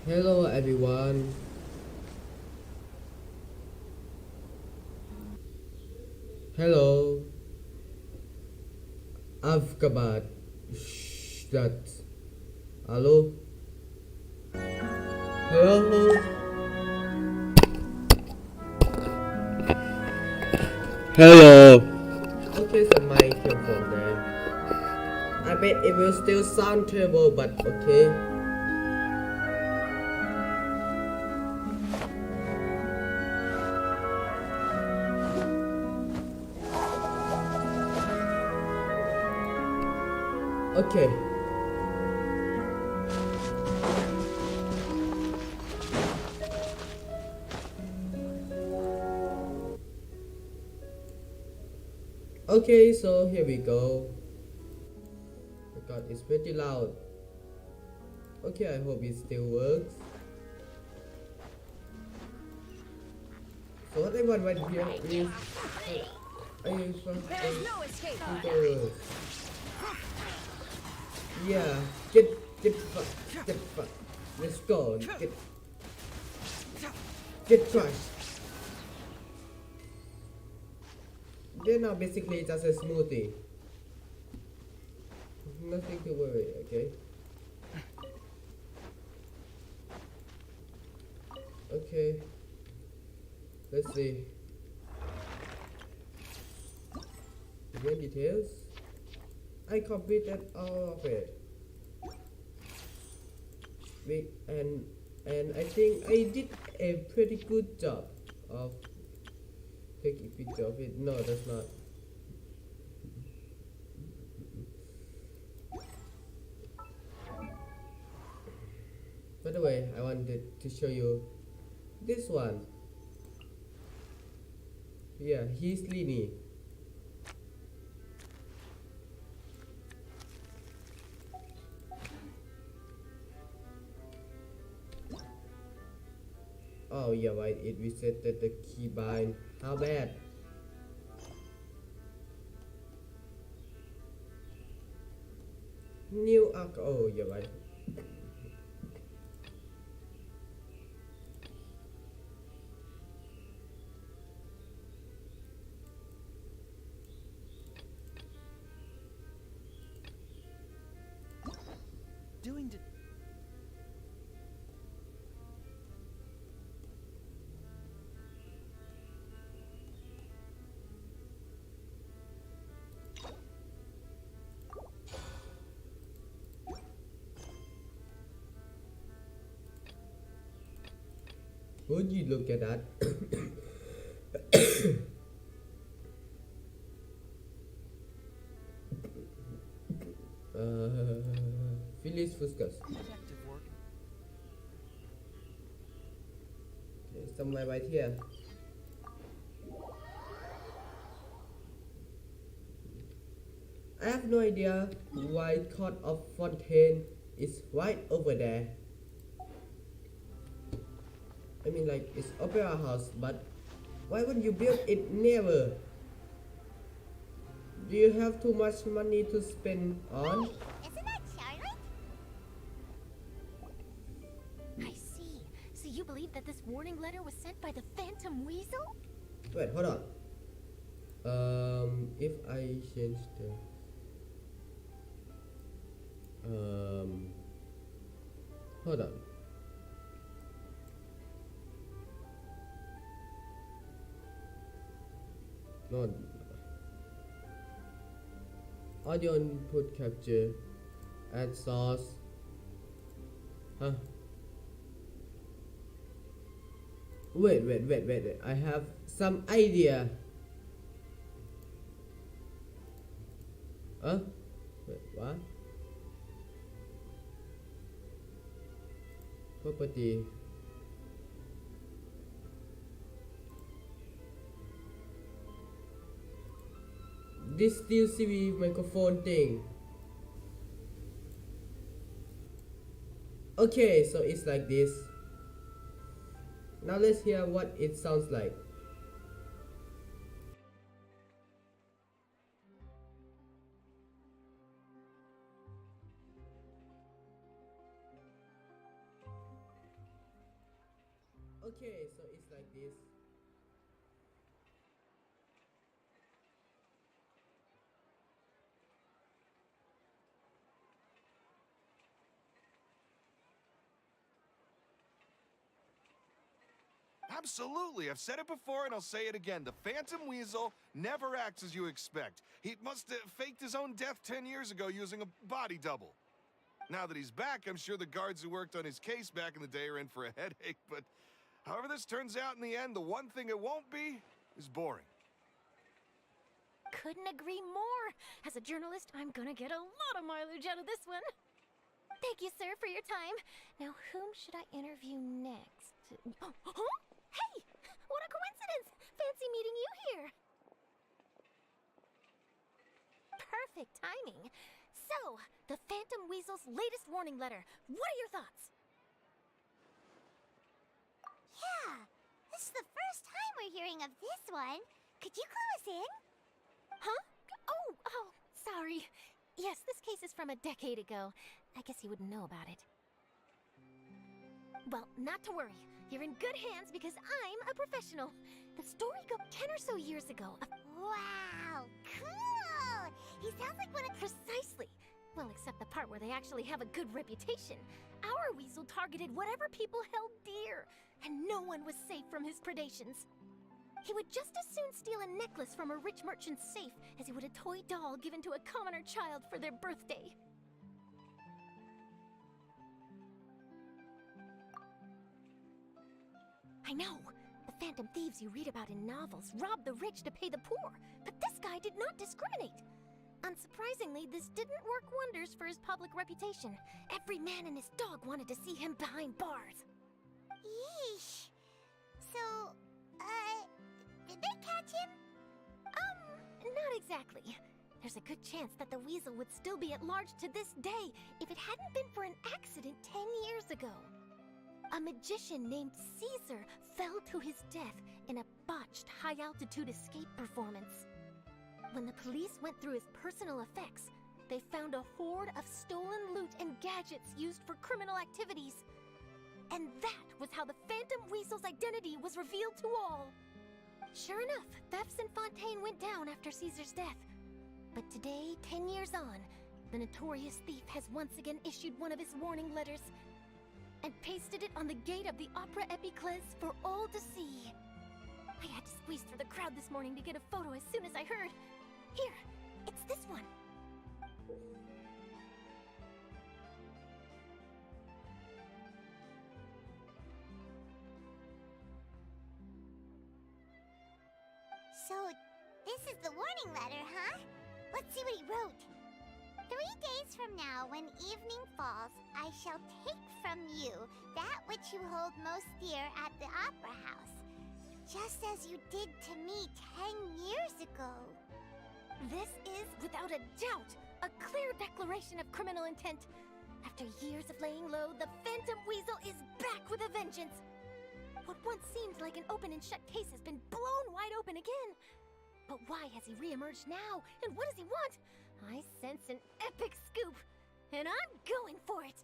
Hello everyone. Hello. I've got that. Hello. Hello. Hello. Okay, so microphone then. I bet it will still sound terrible, but okay. Okay. Okay, so here we go. Oh god, it's pretty loud. Okay, I hope it still works. So what I want right here is I first people. Yeah, get fucked, get fucked. Let's go. Get crushed. They're now basically just a smoothie. Nothing to worry, okay? Okay. Let's see. Again details. I completed all of it. Wait, and I think I did a pretty good job of taking picture of it. No, that's not. By the way, I wanted to show you this one. Yeah, he's Lini. Oh yeah, right. It resetted the keybind. How bad? New arc. Oh yeah, right. Doing Would you look at that? Phyllis Fuscus. detective work. Okay, somewhere right here. I have no idea why Court of Fontaine is right over there. I mean, like, it's opera house, but why would you build it nearer? Do you have too much money to spend on? Isn't that Charlotte? I see. So you believe that this warning letter was sent by the Phantom Weasel? Wait, hold on. If I change the hold on. No, audio input capture, add source. Huh? Wait. I have some idea. Huh? Wait, what? Property. This still CV microphone thing. Okay, so it's like this. Now let's hear what it sounds like. Okay, so it's like this. Absolutely. I've said it before and I'll say it again. The Phantom Weasel never acts as you expect. He must have faked his own death 10 years ago using a body double. Now that he's back, I'm sure the guards who worked on his case back in the day are in for a headache, but however this turns out in the end, the one thing it won't be is boring. Couldn't agree more. As a journalist, I'm gonna get a lot of mileage out of this one. Thank you, sir, for your time. Now, whom should I interview next? Oh, huh? Hey! What a coincidence! Fancy meeting you here. Perfect timing. So, the Phantom Weasel's latest warning letter. What are your thoughts? Yeah, this is the first time we're hearing of this one. Could you clue us in? Huh? Oh, sorry. Yes, this case is from a decade ago. I guess you wouldn't know about it. Well, not to worry. You're in good hands because I'm a professional. The story goes 10 or so years ago. Wow, cool! He sounds like one of... Precisely. Well, except the part where they actually have a good reputation. Our weasel targeted whatever people held dear, and no one was safe from his predations. He would just as soon steal a necklace from a rich merchant's safe as he would a toy doll given to a commoner child for their birthday. I know. The phantom thieves you read about in novels rob the rich to pay the poor, but this guy did not discriminate. Unsurprisingly, this didn't work wonders for his public reputation. Every man and his dog wanted to see him behind bars. Yeesh. So, did they catch him? Not exactly. There's a good chance that the weasel would still be at large to this day if it hadn't been for an accident 10 years ago. A magician named Caesar fell to his death in a botched high-altitude escape performance. When the police went through his personal effects, they found a hoard of stolen loot and gadgets used for criminal activities. And that was how the Phantom Weasel's identity was revealed to all. Sure enough, thefts in Fontaine went down after Caesar's death. But today, 10 years on, the notorious thief has once again issued one of his warning letters and pasted it on the gate of the Opera Epiclese for all to see. I had to squeeze through the crowd this morning to get a photo as soon as I heard. Here, it's this one. So, this is the warning letter, huh? Let's see what he wrote. 3 days from now, when evening falls, I shall take from you that which you hold most dear at the Opera House, just as you did to me 10 years ago. This is, without a doubt, a clear declaration of criminal intent. After years of laying low, the Phantom Weasel is back with a vengeance. What once seemed like an open and shut case has been blown wide open again. But why has he reemerged now? And what does he want? I sense an epic scoop, and I'm going for it.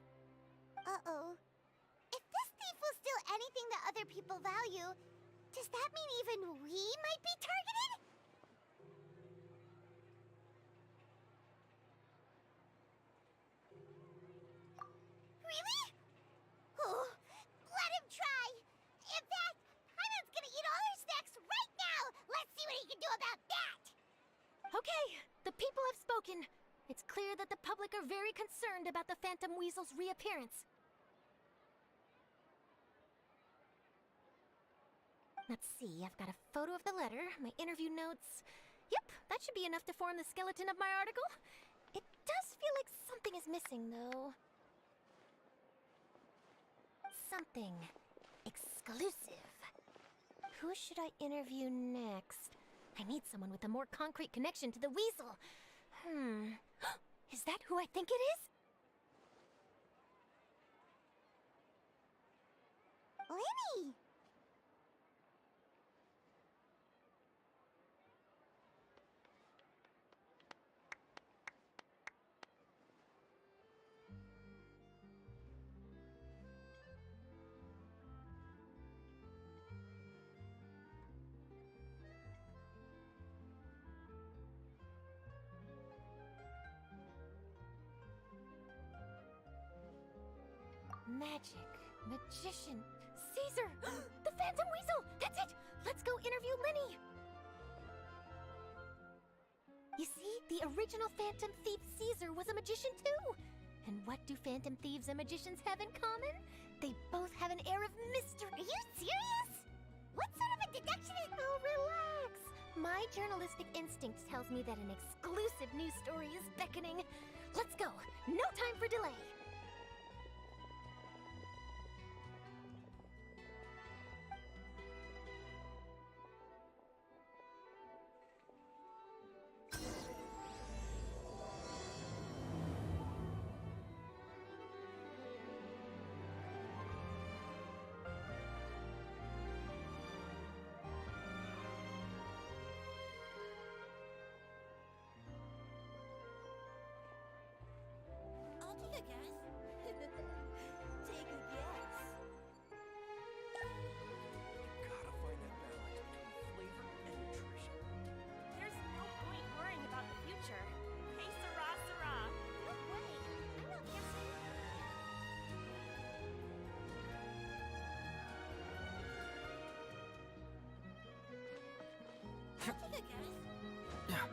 Uh-oh. If this thief will steal anything that other people value, does that mean even we might be targeted? Really? Oh, let him try. In fact, Hyman's gonna eat all our snacks right now. Let's see what he can do about that. Okay, the people have spoken. It's clear that the public are very concerned about the Phantom Weasel's reappearance. Let's see, I've got a photo of the letter, my interview notes. Yep, that should be enough to form the skeleton of my article. It does feel like something is missing, though. Something exclusive. Who should I interview next? I need someone with a more concrete connection to the weasel. Is that who I think it is? Lenny! Magic. Magician. Caesar! The Phantom Weasel! That's it! Let's go interview Lenny! You see, the original Phantom Thief Caesar was a magician too! And what do Phantom Thieves and magicians have in common? They both have an air of mystery. Are you serious? What sort of a deduction is... Oh, relax! My journalistic instinct tells me that an exclusive news story is beckoning. Let's go! No time for delay! I'll take a guess. Take a guess. Gotta find that balance between flavor and nutrition. There's no point worrying about the future. Hey, Sarah, Sarah. No way. I'm not guessing. I'll take a guess. Take a guess.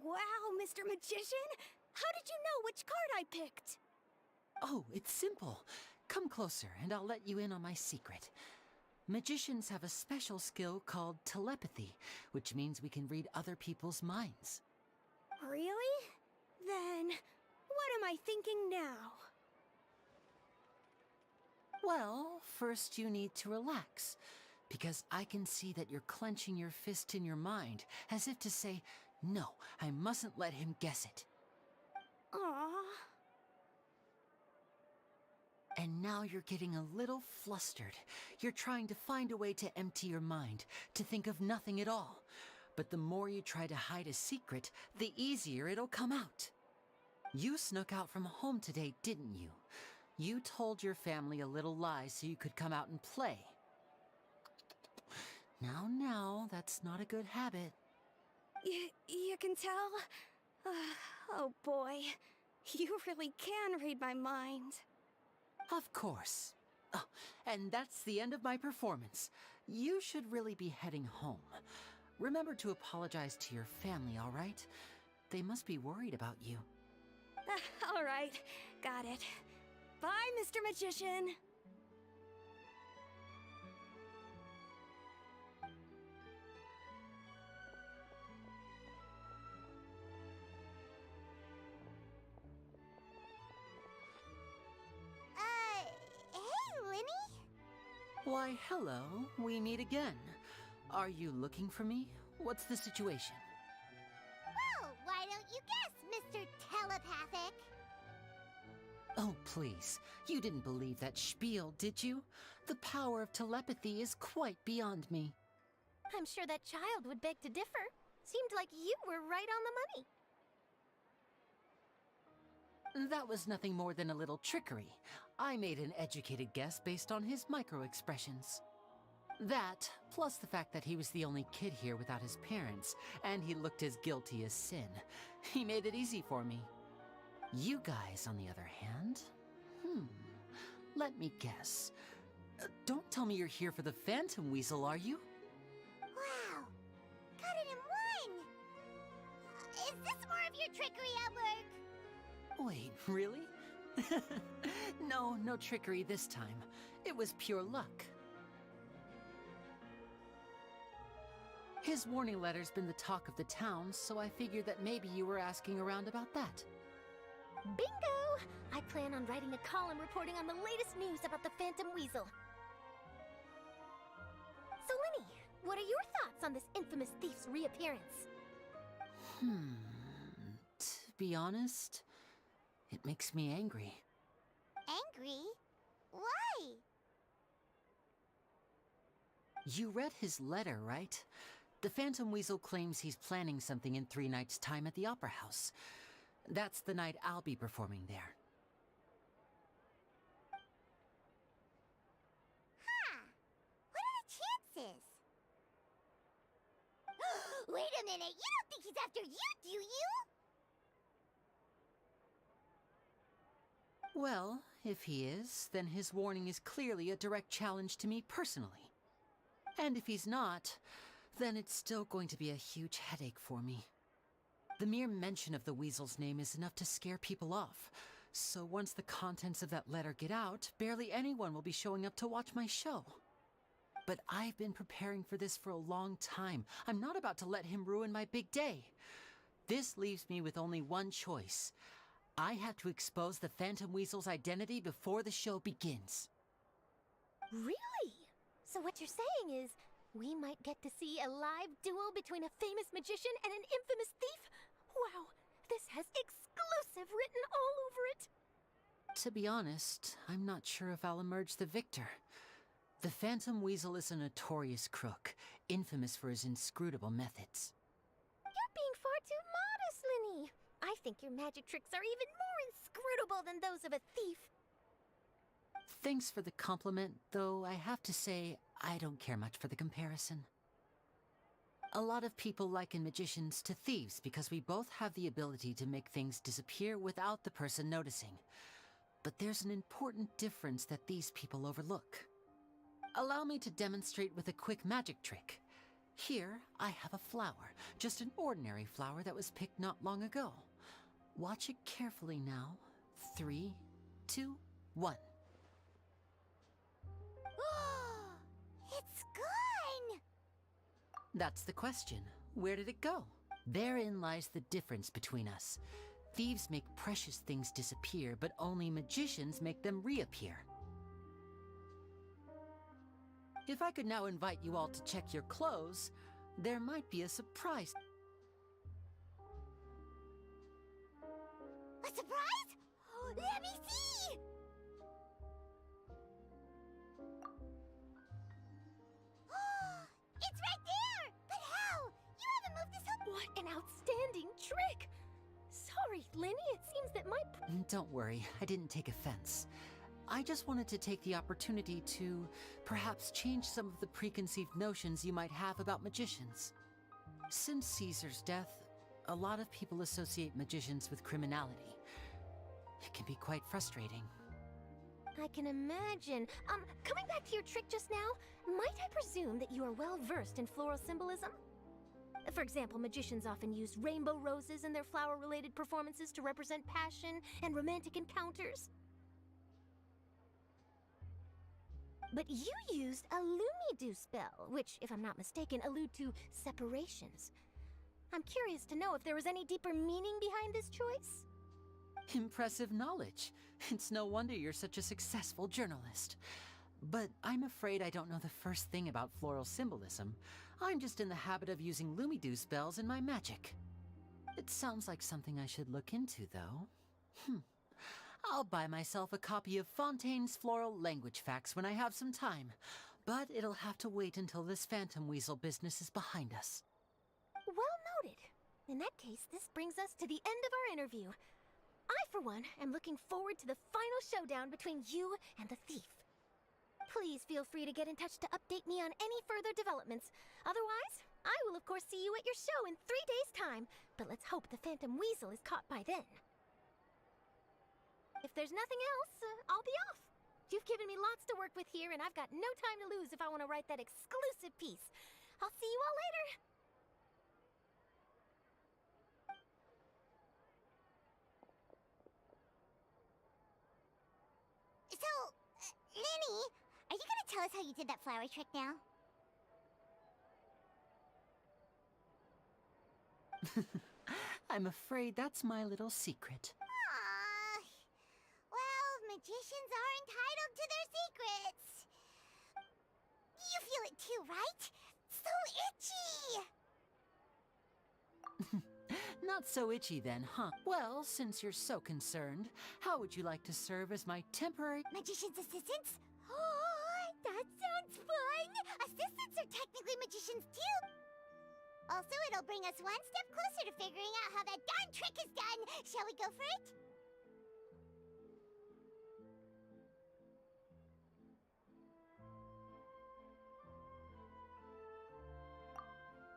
Wow, Mr. Magician! How did you know which card I picked? Oh, it's simple. Come closer and I'll let you in on my secret. Magicians have a special skill called telepathy, which means we can read other people's minds. Really? Then, what am I thinking now? Well, first you need to relax, because I can see that you're clenching your fist in your mind, as if to say, no, I mustn't let him guess it. Aww. And now you're getting a little flustered. You're trying to find a way to empty your mind, to think of nothing at all. But the more you try to hide a secret, the easier it'll come out. You snuck out from home today, didn't you? You told your family a little lie so you could come out and play. Now, that's not a good habit. You can tell? Oh boy, you really can read my mind. Of course. Oh, and that's the end of my performance. You should really be heading home. Remember to apologize to your family, all right? They must be worried about you. All right, got it. Bye, Mr. Magician. Hey, Lenny? Why, hello. We meet again. Are you looking for me? What's the situation? Well, why don't you guess, Mr. Telepathic? Oh, please. You didn't believe that spiel, did you? The power of telepathy is quite beyond me. I'm sure that child would beg to differ. Seemed like you were right on the money. That was nothing more than a little trickery. I made an educated guess based on his micro-expressions. That, plus the fact that he was the only kid here without his parents, and he looked as guilty as sin. He made it easy for me. You guys, on the other hand, let me guess. Don't tell me you're here for the Phantom Weasel, are you? Wow, got it in one! Is this more of your trickery at work? Wait, really? No trickery this time. It was pure luck. His warning letter's been the talk of the town, so I figured that maybe you were asking around about that. Bingo! I plan on writing a column reporting on the latest news about the Phantom Weasel. So, Lenny, what are your thoughts on this infamous thief's reappearance? To be honest, it makes me angry. Angry? Why? You read his letter, right? The Phantom Weasel claims he's planning something in 3 nights' time at the Opera House. That's the night I'll be performing there. Wait a minute, you don't think he's after you, do you? Well, if he is, then his warning is clearly a direct challenge to me personally. And if he's not, then it's still going to be a huge headache for me. The mere mention of the weasel's name is enough to scare people off. So once the contents of that letter get out, barely anyone will be showing up to watch my show. But I've been preparing for this for a long time. I'm not about to let him ruin my big day. This leaves me with only one choice. I have to expose the Phantom Weasel's identity before the show begins. Really? So what you're saying is, we might get to see a live duel between a famous magician and an infamous thief? Wow, this has exclusive written all over it! To be honest, I'm not sure if I'll emerge the victor. The Phantom Weasel is a notorious crook, infamous for his inscrutable methods. You're being far too modest, Linny. I think your magic tricks are even more inscrutable than those of a thief. Thanks for the compliment, though I have to say, I don't care much for the comparison. A lot of people liken magicians to thieves because we both have the ability to make things disappear without the person noticing. But there's an important difference that these people overlook. Allow me to demonstrate with a quick magic trick. Here, I have a flower, just an ordinary flower that was picked not long ago. Watch it carefully now. 3, 2, 1. It's gone! That's the question. Where did it go? Therein lies the difference between us. Thieves make precious things disappear, but only magicians make them reappear. If I could now invite you all to check your clothes, there might be a surprise. A surprise? Let me see! It's right there! But how? You haven't moved this up. What an outstanding trick! Sorry, Linny, it seems that my... Don't worry, I didn't take offense. I just wanted to take the opportunity to perhaps change some of the preconceived notions you might have about magicians. Since Caesar's death, a lot of people associate magicians with criminality. It can be quite frustrating. I can imagine. Coming back to your trick just now, might I presume that you are well versed in floral symbolism? For example, magicians often use rainbow roses in their flower-related performances to represent passion and romantic encounters. But you used a Lumidu spell, which, if I'm not mistaken, allude to separations. I'm curious to know if there was any deeper meaning behind this choice? Impressive knowledge. It's no wonder you're such a successful journalist. But I'm afraid I don't know the first thing about floral symbolism. I'm just in the habit of using Lumidu spells in my magic. It sounds like something I should look into, though. I'll buy myself a copy of Fontaine's Floral Language Facts when I have some time. But it'll have to wait until this Phantom Weasel business is behind us. Well noted. In that case, this brings us to the end of our interview. I, for one, am looking forward to the final showdown between you and the thief. Please feel free to get in touch to update me on any further developments. Otherwise, I will of course see you at your show in 3 days' time, but let's hope the Phantom Weasel is caught by then. If there's nothing else, I'll be off. You've given me lots to work with here, and I've got no time to lose if I want to write that exclusive piece. I'll see you all later. So, Linny, are you gonna tell us how you did that flower trick now? I'm afraid that's my little secret. Aww. Well, magicians are entitled to their secrets. You feel it too, right? So itchy! Not so itchy then, huh? Well, since you're so concerned, how would you like to serve as my temporary... Magician's assistants? Oh, that sounds fun! Assistants are technically magicians too! Also, it'll bring us one step closer to figuring out how that darn trick is done! Shall we go for it?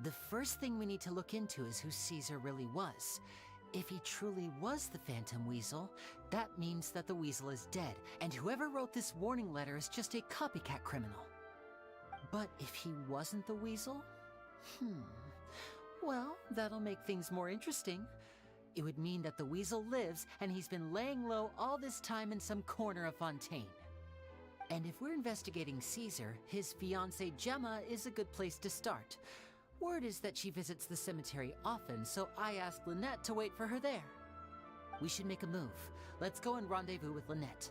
The first thing we need to look into is who Caesar really was. If he truly was the Phantom Weasel, that means that the Weasel is dead, and whoever wrote this warning letter is just a copycat criminal. But if he wasn't the Weasel? Well, that'll make things more interesting. It would mean that the Weasel lives, and he's been laying low all this time in some corner of Fontaine. And if we're investigating Caesar, his fiancée Gemma is a good place to start. Word is that she visits the cemetery often, so I asked Lynette to wait for her there. We should make a move. Let's go and rendezvous with Lynette.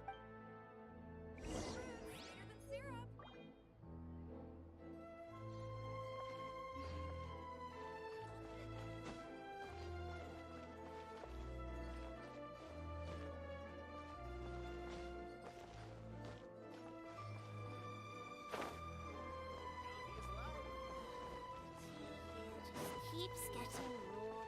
Keeps getting ruled.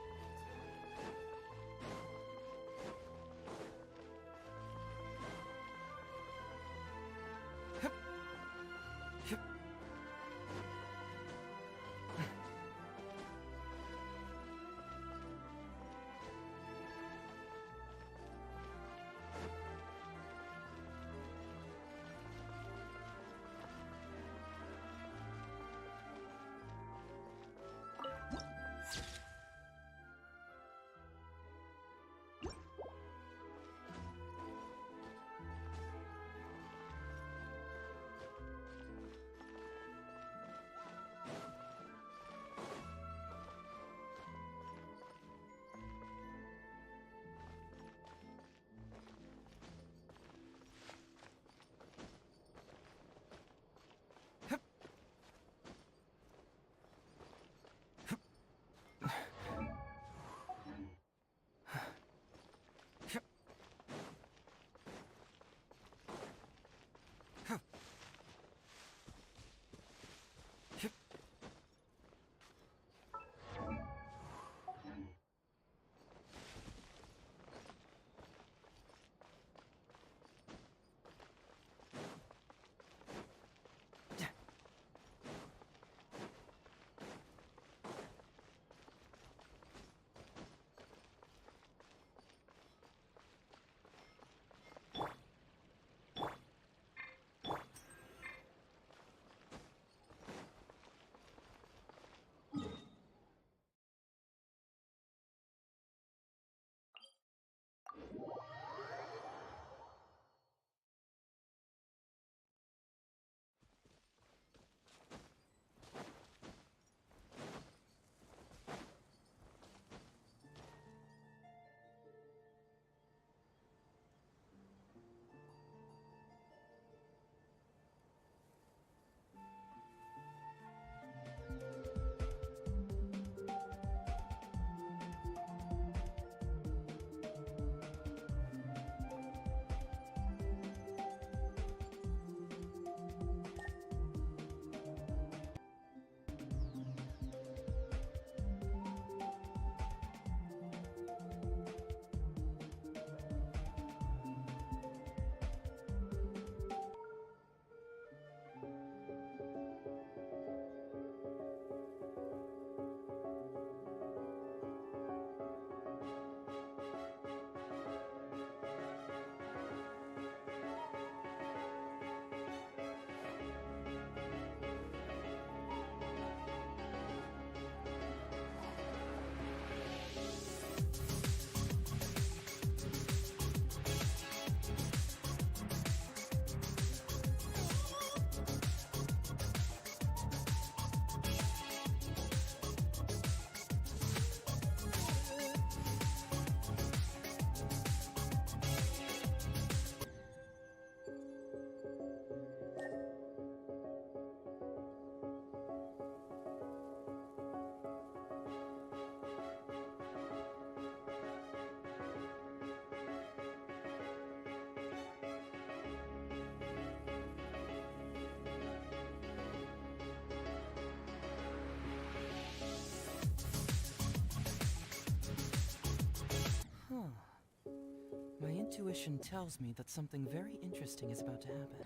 My intuition tells me that something very interesting is about to happen.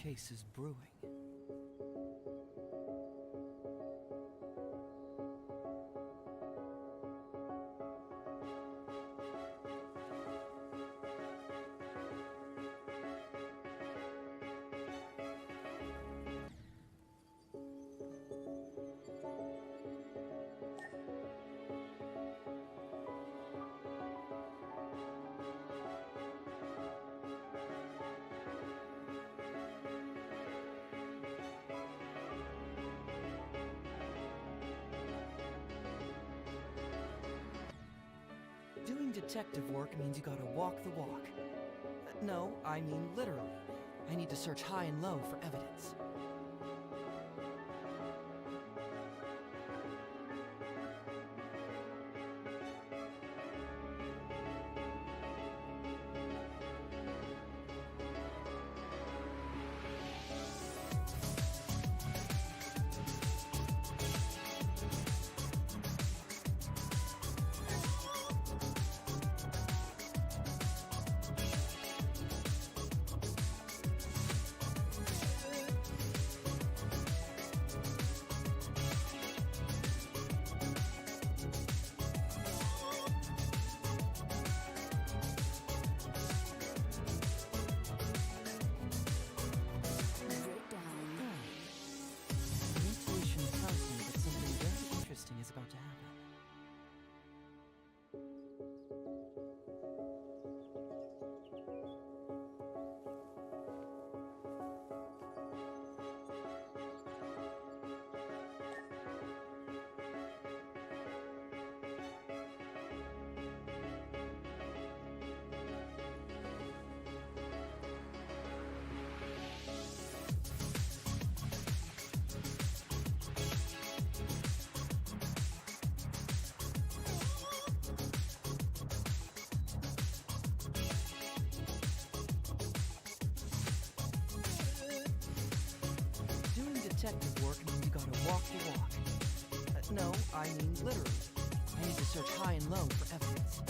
case is brewing. Doing detective work means you gotta walk the walk. No, I mean literally. I need to search high and low for evidence. Is about to happen. Detective work means you gotta walk the walk. No, I mean literally. I need to search high and low for evidence.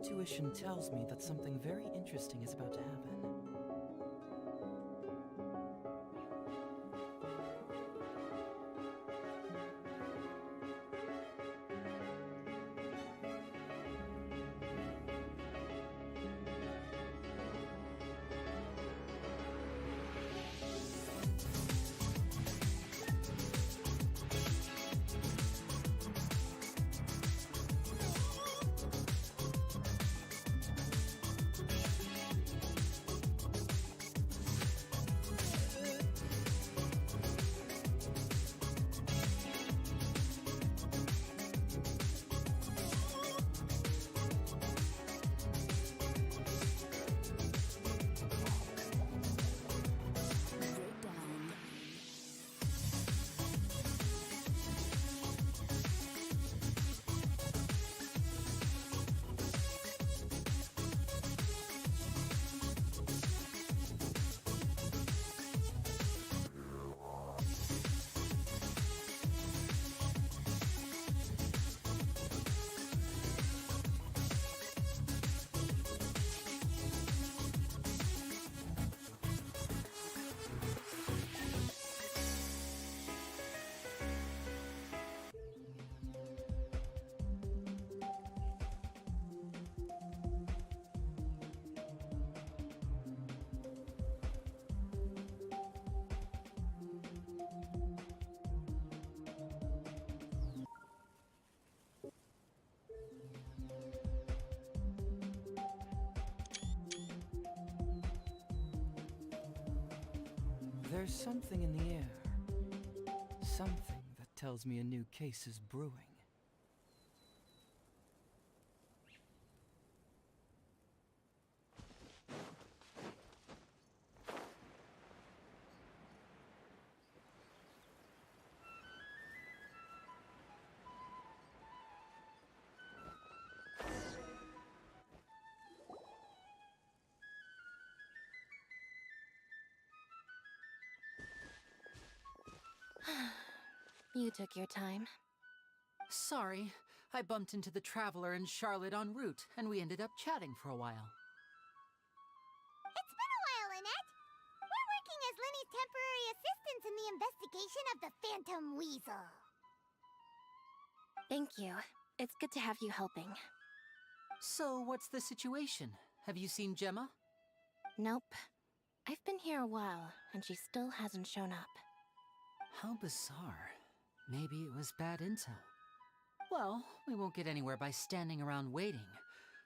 Intuition tells me that something very interesting is about to happen. There's something in the air. Something that tells me a new case is brewing. You took your time. Sorry, I bumped into the Traveler and Charlotte en route, and we ended up chatting for a while. It's been a while, Annette. We're working as Lenny's temporary assistants in the investigation of the Phantom Weasel. Thank you. It's good to have you helping. So, what's the situation? Have you seen Gemma? Nope. I've been here a while, and she still hasn't shown up. How bizarre. Maybe it was bad intel. Well, we won't get anywhere by standing around waiting.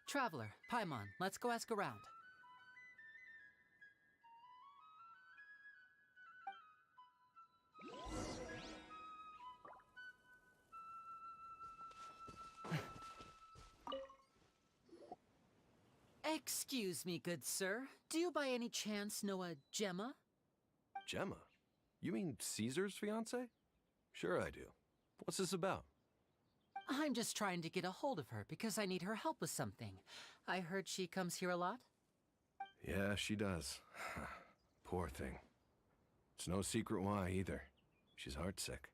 Traveler, Paimon, let's go ask around. Excuse me, good sir. Do you by any chance know a Gemma? Gemma? You mean Caesar's fiancée? Sure I do. What's this about? I'm just trying to get a hold of her because I need her help with something. I heard she comes here a lot. Yeah, she does. Poor thing. It's no secret why either. She's heartsick.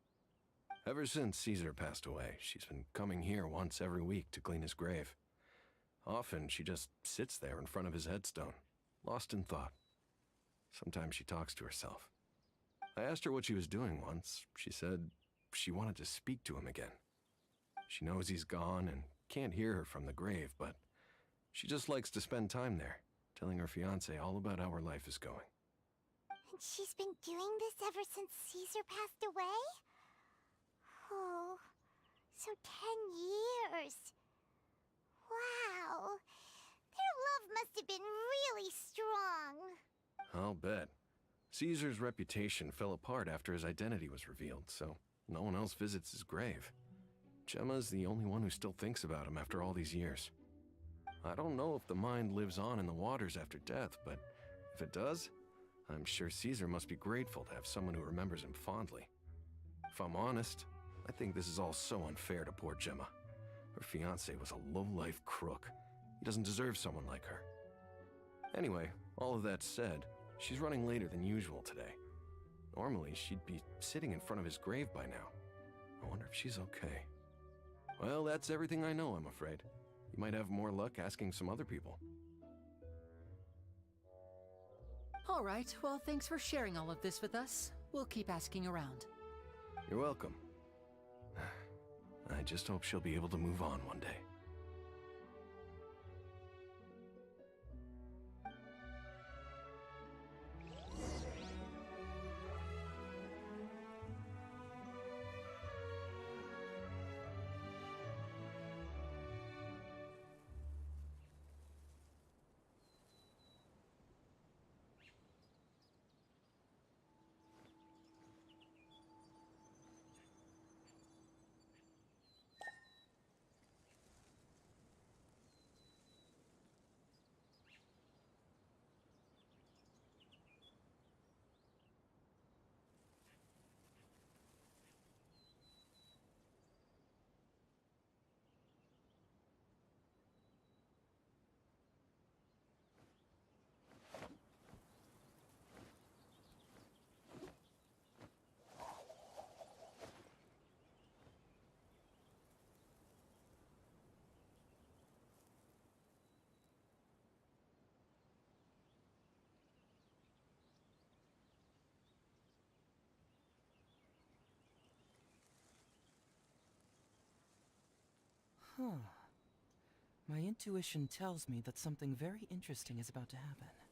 Ever since Caesar passed away, she's been coming here once every week to clean his grave. Often she just sits there in front of his headstone, lost in thought. Sometimes she talks to herself. I asked her what she was doing once. She said she wanted to speak to him again. She knows he's gone and can't hear her from the grave, but she just likes to spend time there, telling her fiancé all about how her life is going. And she's been doing this ever since Caesar passed away? Oh, so 10 years. Wow. Their love must have been really strong. I'll bet. Caesar's reputation fell apart after his identity was revealed, so no one else visits his grave. Gemma's the only one who still thinks about him after all these years. I don't know if the mind lives on in the waters after death, but if it does, I'm sure Caesar must be grateful to have someone who remembers him fondly. If I'm honest, I think this is all so unfair to poor Gemma. Her fiancé was a low-life crook. He doesn't deserve someone like her. Anyway, all of that said, she's running later than usual today. Normally, she'd be sitting in front of his grave by now. I wonder if she's okay. Well, that's everything I know, I'm afraid. You might have more luck asking some other people. All right, well, thanks for sharing all of this with us. We'll keep asking around. You're welcome. I just hope she'll be able to move on one day. Huh. My intuition tells me that something very interesting is about to happen.